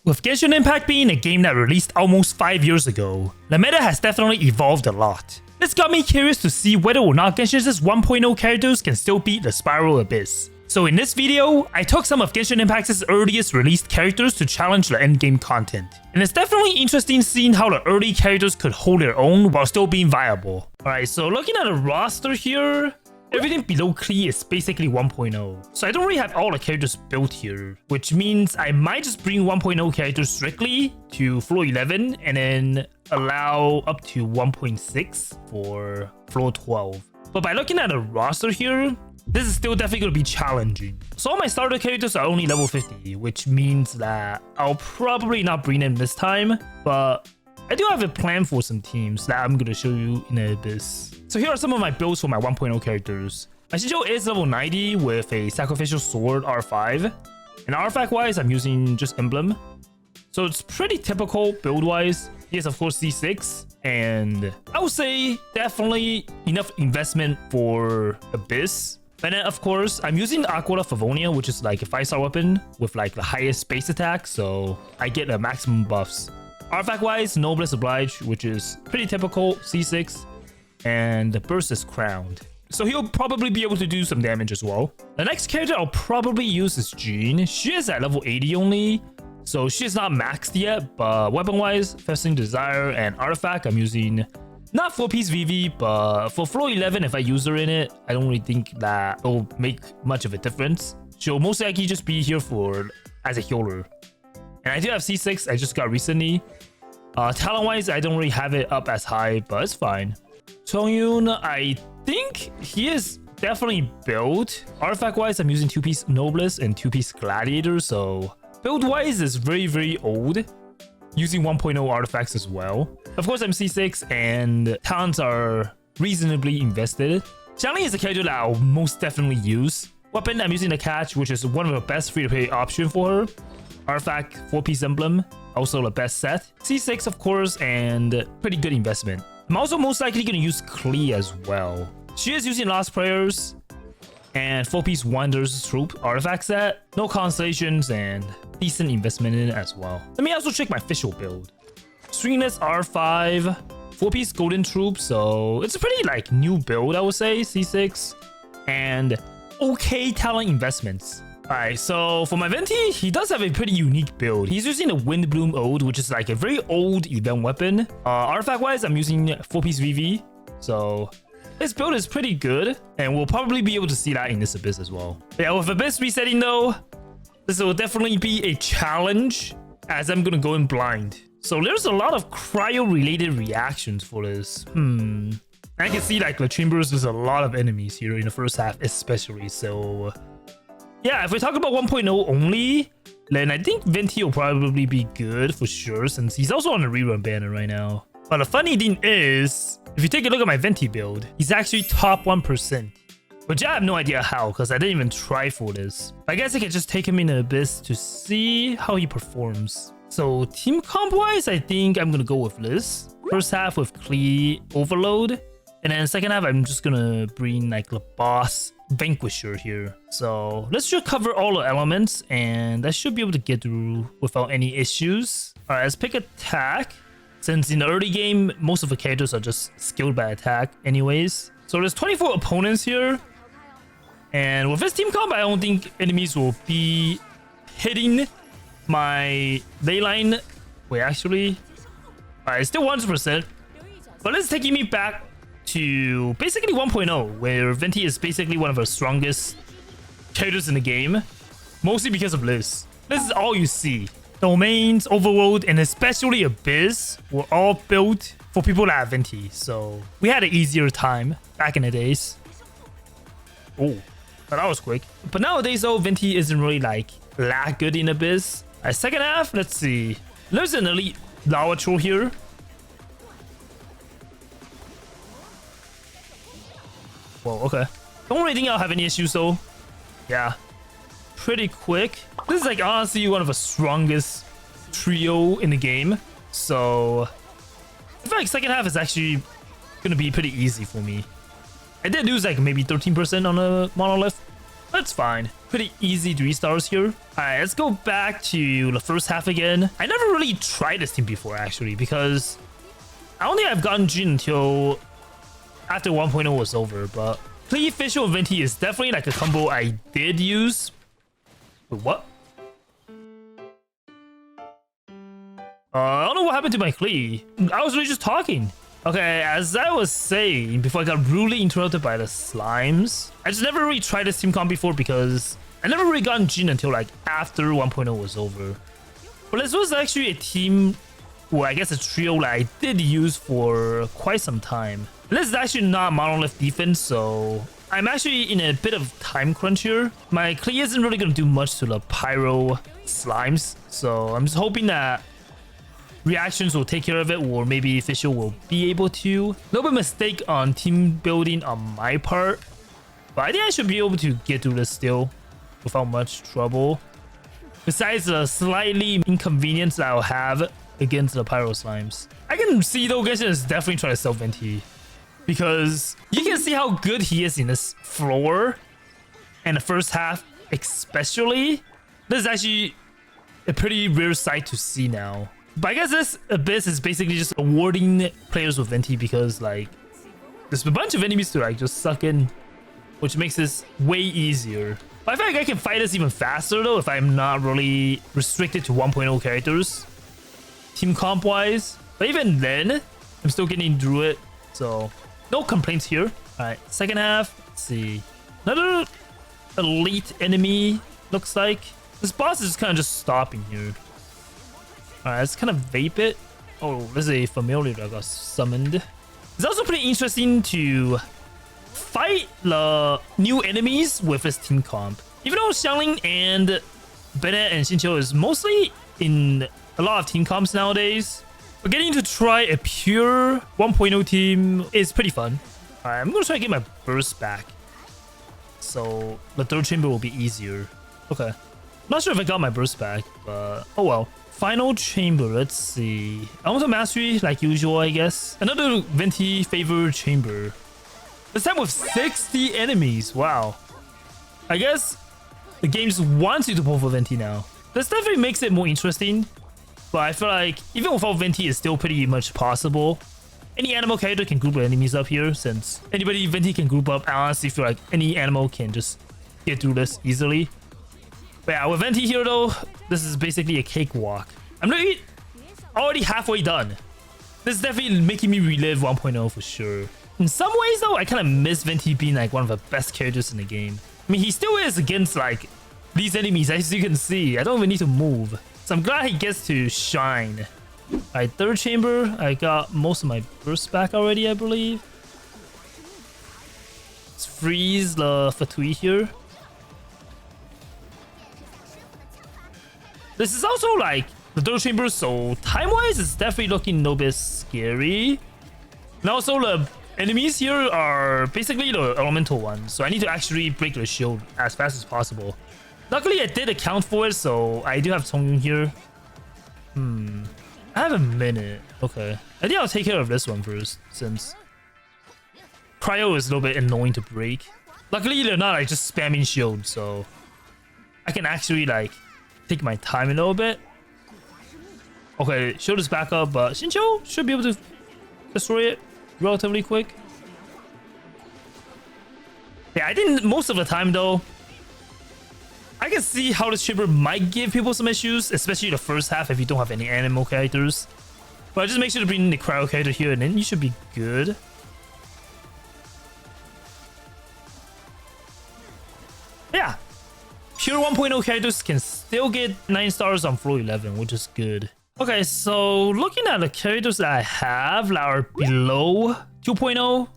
With Genshin Impact being a game that released almost 5 years ago, the meta has definitely evolved a lot. This got me curious to see whether or not Genshin's 1.0 characters can still beat the Spiral Abyss. So in this video, I took some of Genshin Impact's earliest released characters to challenge the endgame content. And it's definitely interesting seeing how the early characters could hold their own while still being viable. Alright, so looking at the roster here, everything below Klee is basically 1.0. So I don't really have all the characters built here, which means I might just bring 1.0 characters strictly to floor 11 and then allow up to 1.6 for floor 12. But by looking at the roster here, this is still definitely going to be challenging. So all my starter characters are only level 50, which means that I'll probably not bring them this time, but I do have a plan for some teams that I'm going to show you in a bit. So here are some of my builds for my 1.0 characters. My Shinjo is level 90 with a Sacrificial Sword R5. And artifact wise, I'm using just Emblem. So it's pretty typical build wise. He has of course C6. And I would say definitely enough investment for Abyss. And then of course, I'm using Aquila Favonia, which is like a 5-star weapon with like the highest space attack. So I get the maximum buffs. Artifact wise, Noblesse Oblige, which is pretty typical, C6. And the burst is crowned. So he'll probably be able to do some damage as well. The next character I'll probably use is Jean. She is at level 80 only. So she's not maxed yet, but weapon-wise, Festing Desire and Artifact, I'm using not 4-piece VV, but for floor 11, if I use her in it, I don't really think that it'll make much of a difference. She'll most likely just be here for as a healer. And I do have C6, I just got recently. Talent-wise, I don't really have it up as high, but it's fine. Chongyun, I think he is definitely built. Artifact-wise, I'm using 2-piece Noblesse and 2-piece Gladiator, so build-wise is very, very old. Using 1.0 artifacts as well. Of course, I'm C6 and talents are reasonably invested. Xiangling is a character that I'll most definitely use. Weapon, I'm using the Catch, which is one of the best free-to-play options for her. Artifact, 4-piece Emblem, also the best set. C6, of course, and pretty good investment. I'm also most likely going to use Klee as well. She is using Lost Prayers and 4-piece Wanderer's Troop artifact set. No constellations and decent investment in it as well. Let me also check my official build. Stringless R5, 4-piece Golden Troop, so it's a pretty like new build, I would say, C6. And okay talent investments. Alright, so for my Venti, he does have a pretty unique build. He's using the Windbloom Ode, which is like a very old event weapon. Artifact-wise, I'm using 4-piece VV. So this build is pretty good, and we'll probably be able to see that in this Abyss as well. But yeah, with Abyss resetting though, this will definitely be a challenge as I'm gonna go in blind. So there's a lot of cryo-related reactions for this. I can see like the chambers, there's a lot of enemies here in the first half especially, so yeah, if we talk about 1.0 only, then I think Venti will probably be good for sure since he's also on the rerun banner right now. But the funny thing is, if you take a look at my Venti build, he's actually top 1%. Which I have no idea how, because I didn't even try for this. I guess I can just take him in the Abyss to see how he performs. So team comp wise, I think I'm going to go with this. First half with Klee Overload. And then second half, I'm just going to bring like the boss Vanquisher here. So let's just cover all the elements and I should be able to get through without any issues. Alright, let's pick attack. Since in the early game, most of the characters are just skilled by attack anyways. So there's 24 opponents here. And with this team comp, I don't think enemies will be hitting my ley line. Wait, actually, alright, it's still 100%. But let's take me back to basically 1.0, where Venti is basically one of the strongest characters in the game. Mostly because of this. This is all you see. Domains, Overworld, and especially Abyss were all built for people that have Venti. So we had an easier time back in the days. Oh, that was quick. But nowadays though, Venti isn't really like that good in Abyss. Second half, let's see. There's an elite Lava Troll here. Whoa, okay. Don't really think I'll have any issues though. Yeah. Pretty quick. This is like honestly one of the strongest trio in the game. So I feel like second half is actually gonna be pretty easy for me. I did lose like maybe 13% on a monolith. That's fine. pretty easy 3 stars here. Alright, let's go back to the first half again. I never really tried this team before actually, because I don't think I've gotten Jin until after 1.0 was over, but Klee, Fischl, and Venti is definitely like a combo I did use. Wait, what? I don't know what happened to my Klee. I was really just talking. Okay, as I was saying before I got rudely interrupted by the slimes, I just never really tried this team comp before because I never really gotten Jin until like after 1.0 was over. But this was actually a team, well, I guess a trio that I did use for quite some time. And this is actually not monolith defense, so I'm actually in a bit of time crunch here. My Klee isn't really going to do much to the pyro slimes, so I'm just hoping that reactions will take care of it, or maybe Fischl will be able to. A little bit mistake on team building on my part, but I think I should be able to get through this still without much trouble. Besides the slightly inconvenience that I'll have against the pyro slimes. I can see though Genshin is definitely trying to self Venti, because you can see how good he is in this floor and the first half especially. This is actually a pretty rare sight to see now. But I guess this Abyss is basically just awarding players with Venti because like there's a bunch of enemies to like just suck in, which makes this way easier. But I feel like I can fight this even faster though if I'm not really restricted to 1.0 characters team comp wise. But even then, I'm still getting through it, so no complaints here. Alright, second half, let's see. Another elite enemy, looks like. This boss is kind of just stopping here. Alright, let's kind of vape it. Oh, there's a familiar that got summoned. It's also pretty interesting to fight the new enemies with this team comp. Even though Xiangling and Bennett and Xinqiu is mostly in a lot of team comps nowadays, but getting to try a pure 1.0 team is pretty fun. Alright, I'm gonna try to get my burst back, so the third chamber will be easier. Okay. Not sure if I got my burst back, but oh well. Final chamber, let's see. Elemental Mastery, like usual, I guess. Another Venti favored chamber. This time with 60 enemies. Wow. I guess the game just wants you to pull for Venti now. This definitely makes it more interesting, but I feel like even without Venti, it's still pretty much possible. Any animal character can group enemies up here, since anybody Venti can group up. I honestly feel like any animal can just get through this easily. But yeah, with Venti here though, this is basically a cakewalk. I'm already halfway done. This is definitely making me relive 1.0 for sure. In some ways though, I kind of miss Venti being like one of the best characters in the game. I mean, he still is against like these enemies, as you can see. I don't even need to move. So I'm glad he gets to shine. Alright, third chamber. I got most of my burst back already, I believe. Let's freeze the Fatui here. This is also like the third chamber, so time-wise, it's definitely looking a little bit scary. And also, the enemies here are basically the elemental ones, so I need to actually break the shield as fast as possible. Luckily, I did account for it, so I do have Tongyun here. I have a minute. Okay. I think I'll take care of this one first, since Cryo is a little bit annoying to break. Luckily, they're not like just spamming shield, so I can actually like take my time a little bit. Okay, shield is back up, but Xinqiu should be able to destroy it relatively quick. Yeah, I think most of the time though, I can see how this chamber might give people some issues, especially the first half if you don't have any animal characters. But just make sure to bring the cryo character here and then you should be good. Yeah. Pure 1.0 characters can still get 9 stars on floor 11, which is good. Okay, so looking at the characters that I have that are below 2.0,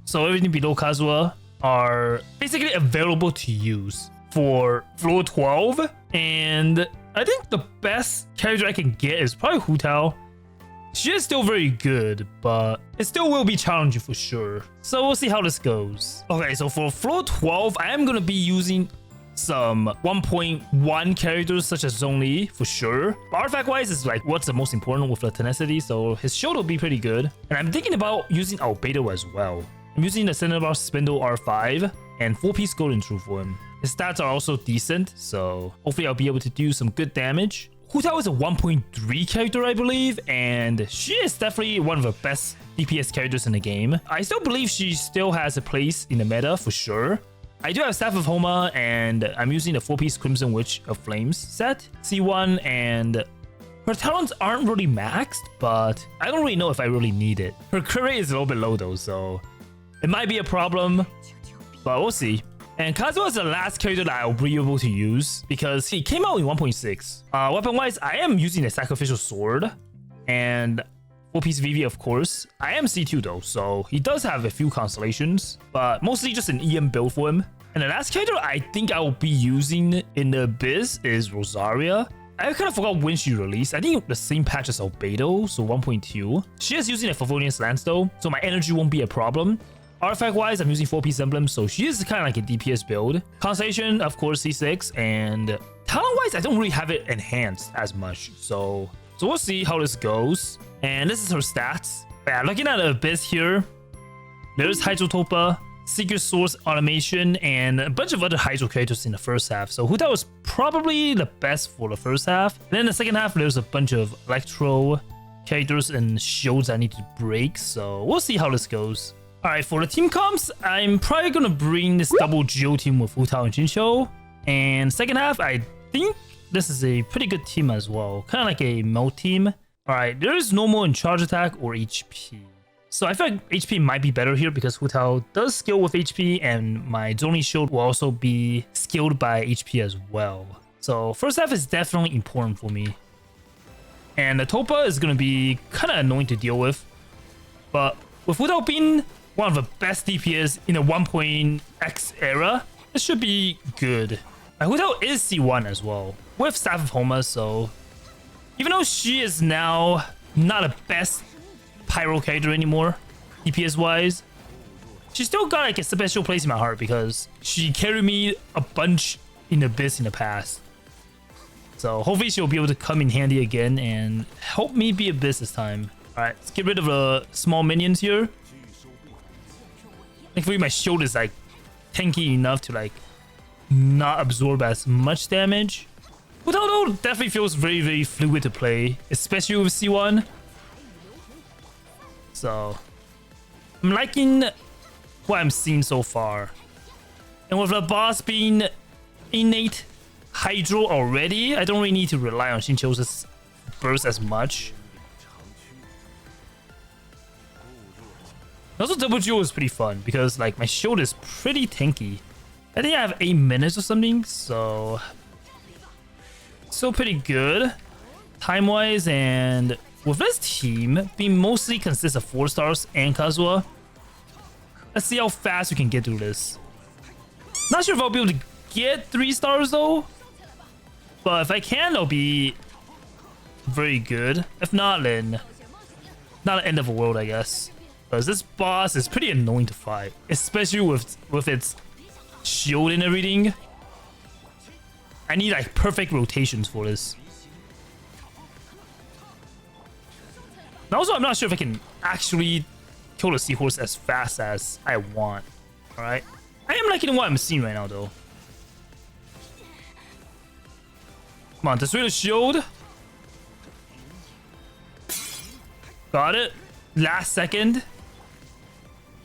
so everything below Kazuha, are basically available to use for floor 12. And I think the best character I can get is probably Hu Tao. She is still very good, but it still will be challenging for sure. So we'll see how this goes. Okay, so for floor 12, I am going to be using some 1.1 characters such as Zhongli for sure. But artifact wise is like what's the most important with the tenacity, so his shield will be pretty good. And I'm thinking about using Albedo as well. I'm using the Cinnabar Spindle R5 and 4-piece Golden True for him. His stats are also decent, so hopefully I'll be able to do some good damage. Hu Tao is a 1.3 character, I believe, and she is definitely one of the best DPS characters in the game. I still believe she still has a place in the meta for sure. I do have Staff of Homa, and I'm using the 4-piece Crimson Witch of Flames set, C1, and her talents aren't really maxed, but I don't really know if I really need it. Her crit rate is a little bit low though, so it might be a problem, but we'll see. And Kazuha is the last character that I'll be able to use because he came out in 1.6. Weapon-wise, I am using a Sacrificial Sword and 4-piece VV, of course. I am C2 though, so he does have a few constellations, but mostly just an EM build for him. And the last character I think I will be using in the Abyss is Rosaria. I kind of forgot when she released. I think the same patch as Albedo, so 1.2. She is using a Favonian Lance though, so my energy won't be a problem. Artifact-wise, I'm using 4-piece Emblem, so she is kind of like a DPS build. Constellation, of course, C6, and talent-wise, I don't really have it enhanced as much, so we'll see how this goes. And this is her stats. Yeah, looking at the Abyss here, there's Hydrotopa, Secret Source Automation, and a bunch of other Hydro characters in the first half. So Hu Tao is probably the best for the first half. Then in the second half, there's a bunch of Electro characters and shields I need to break, so we'll see how this goes. Alright, for the team comps, I'm probably gonna bring this double Geo team with Hu Tao and Jincho. And second half, I think this is a pretty good team as well. Kind of like a melt team. Alright, there is normal and charge attack or HP. So I feel like HP might be better here because Hu Tao does skill with HP and my Zoni shield will also be skilled by HP as well. So first half is definitely important for me. And the Topa is gonna be kind of annoying to deal with. But with Hu Tao being one of the best DPS in the 1.x era, this should be good. Hu Tao is C1 as well, with Staff of Homa, so even though she is now not the best Pyro character anymore, DPS-wise, she still got like a special place in my heart because she carried me a bunch in Abyss in the past. So hopefully she'll be able to come in handy again and help me be Abyss this time. Alright, let's get rid of the small minions here. Thankfully my shield is like tanky enough to like not absorb as much damage. Hu Tao though definitely feels very, very fluid to play, especially with C1. So I'm liking what I'm seeing so far. And with the boss being innate Hydro already, I don't really need to rely on Shincho's burst as much. Also, double Geo is pretty fun because like my shield is pretty tanky. I think I have 8 minutes or something, so still pretty good time-wise. And with this team being mostly consists of 4 stars and Kazuha, let's see how fast we can get through this. Not sure if I'll be able to get 3 stars though, but if I can, it'll be very good. If not, then not the end of the world, I guess. Because this boss is pretty annoying to fight, especially with its shield and everything. I need like perfect rotations for this. And also, I'm not sure if I can actually kill the seahorse as fast as I want. Alright. I am liking what I'm seeing right now though. Come on, destroy the shield. Got it. Last second.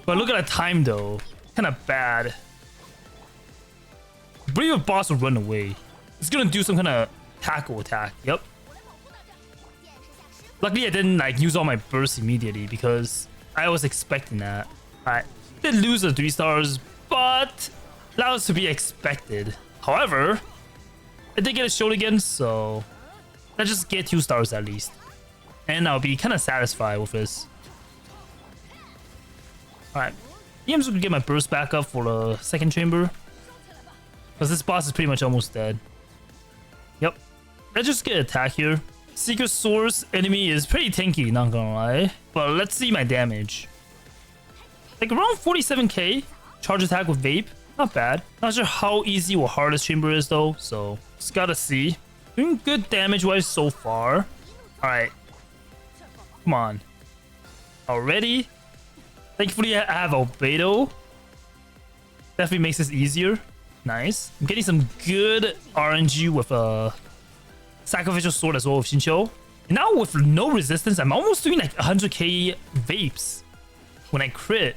But look at the time though. Kind of bad. I believe the boss will run away. It's gonna do some kind of tackle attack. Yep. Luckily I didn't like use all my bursts immediately because I was expecting that. I did lose the 3 stars, but that was to be expected. However, I did get a shield again, so let's just get 2 stars at least. And I'll be kind of satisfied with this. Alright. I'm just gonna get my burst back up for the second chamber. Because this boss is pretty much almost dead. Yep. Let's just get attack here. Secret Source enemy is pretty tanky, not gonna lie. But let's see my damage. Like around 47k. Charge attack with Vape. Not bad. Not sure how easy or hard this chamber is though. So just gotta see. Doing good damage wise so far. Alright. Come on. Already? Thankfully I have Albedo. Definitely makes this easier. Nice. I'm getting some good RNG with a sacrificial sword as well with Shincho. And now with no resistance, I'm almost doing like 100k vapes when I crit.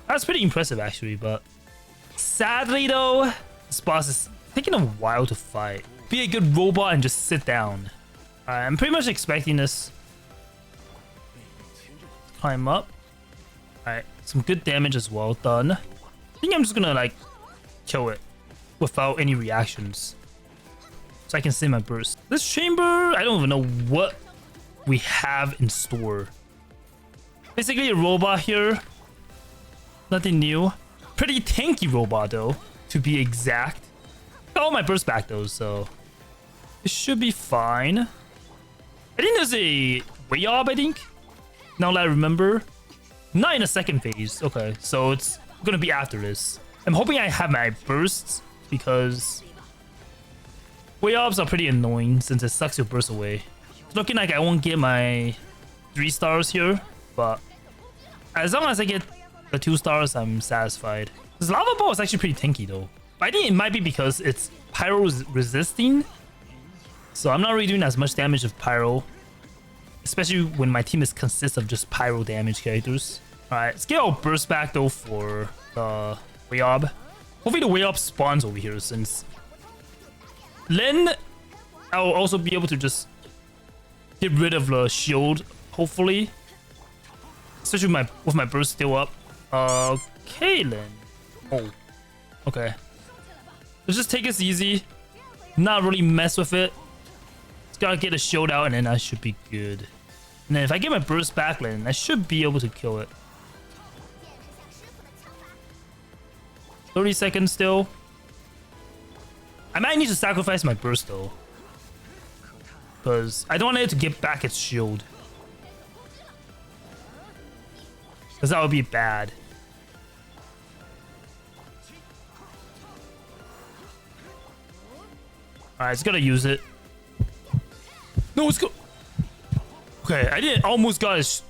That's pretty impressive actually, but sadly though, this boss is taking a while to fight. Be a good robot and just sit down. I'm pretty much expecting this. Climb up. Alright, some good damage as well. Done. I think I'm just gonna like kill it without any reactions, so I can save my burst. This chamber, I don't even know what we have in store. Basically a robot here. Nothing new. Pretty tanky robot though, to be exact. Got all my burst back though, so it should be fine. I think there's a Wayob, I think. Now that I remember. Not in the second phase. Okay, so it's gonna be after this. I'm hoping I have my bursts because Wayobs are pretty annoying since it sucks your burst away. It's looking like I won't get my 3 stars here, but as long as I get the 2 stars, I'm satisfied. This lava ball is actually pretty tanky though. But I think it might be because it's pyro resisting, so I'm not really doing as much damage with pyro, especially when my team consists of just pyro damage characters. Alright, let's get our burst back though for the Wayob. Hopefully the Wayob spawns over here since Lin, I'll also be able to just get rid of the shield, hopefully. Especially with my burst still up. Okay, Lin. Oh, okay. Let's just take this easy. Not really mess with it. Just gotta get a shield out and then I should be good. And then if I get my burst back, Lin, I should be able to kill it. 30 seconds still. I might need to sacrifice my burst though, because I don't want it to get back its shield, because that would be bad. Alright, it's gonna use it. No, let's go. Okay, I didn't almost got his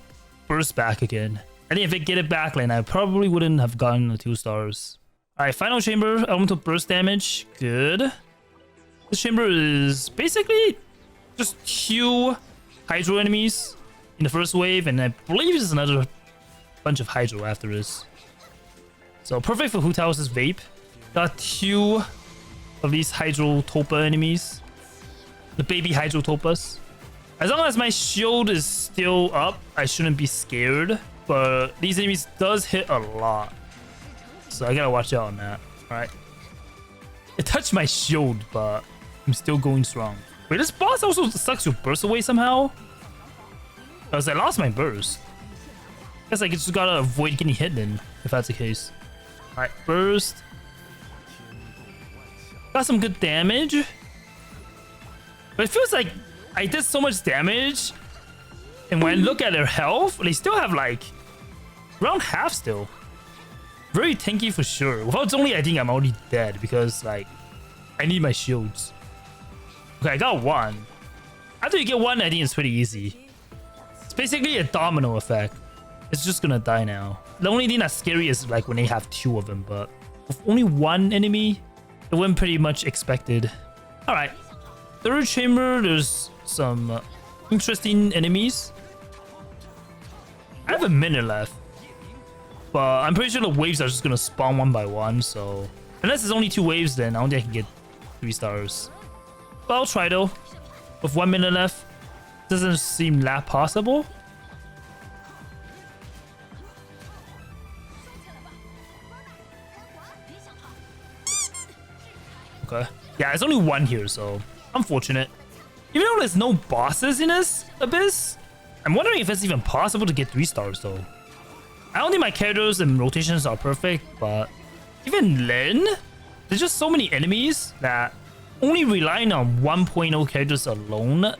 burst back again. I think if I get it back, then I probably wouldn't have gotten the 2 stars. Alright, final chamber, elemental burst damage. Good. This chamber is basically just Q Hydro enemies in the first wave, and I believe there's another bunch of Hydro after this. So perfect for Hu Tao's vape. Got 2 of these Hydro Topa enemies. The baby Hydro Topas. As long as my shield is still up, I shouldn't be scared. But these enemies does hit a lot, so I gotta watch out on that. Alright. It touched my shield, but I'm still going strong. Wait, this boss also sucks your burst away somehow? Because I lost my burst. Guess I just gotta avoid getting hit then, if that's the case. Alright, burst. Got some good damage. But it feels like I did so much damage, and when I look at their health, they still have like around half still. Very tanky for sure. Without only, I think I'm already dead because like I need my shields. Okay, I got 1. After you get 1, I think it's pretty easy. It's basically a domino effect. It's just gonna die now. The only thing that's scary is like when they have 2 of them, but with only 1 enemy, it went pretty much expected. Alright. Third chamber, there's some interesting enemies. I have a minute left, but I'm pretty sure the waves are just gonna spawn one by one, so unless there's only 2 waves, then I don't think I can get 3 stars. But I'll try though. With 1 minute left, doesn't seem that possible. Okay. Yeah, it's only 1 here, so unfortunate. Even though there's no bosses in this abyss, I'm wondering if it's even possible to get 3 stars though. I don't think my characters and rotations are perfect, but even Lin, there's just so many enemies that only relying on 1.0 characters alone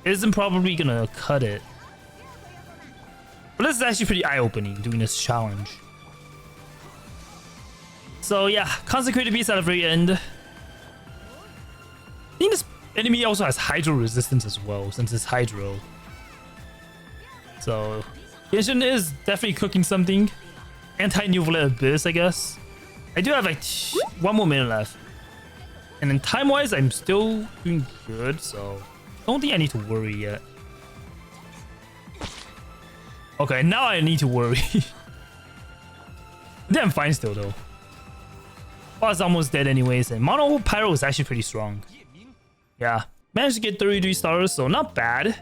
isn't probably gonna cut it. But this is actually pretty eye-opening doing this challenge. So yeah, Consecrated Beast at the very end. I think this enemy also has Hydro resistance as well, since it's Hydro. So Genshin is definitely cooking something. Anti-New Abyss, I guess. I do have like 1 more minute left. And then time-wise, I'm still doing good, so don't think I need to worry yet. Okay, now I need to worry. I think I'm fine still, though. Boss almost dead anyways, and Mono Pyro is actually pretty strong. Yeah, managed to get 33 stars, so not bad.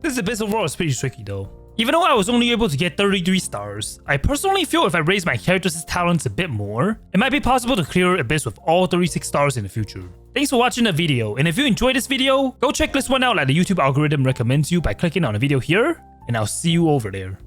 This Abyss overall is pretty tricky, though. Even though I was only able to get 33 stars, I personally feel if I raise my character's talents a bit more, it might be possible to clear Abyss with all 36 stars in the future. Thanks for watching the video, and if you enjoyed this video, go check this one out like the YouTube algorithm recommends you by clicking on the video here, and I'll see you over there.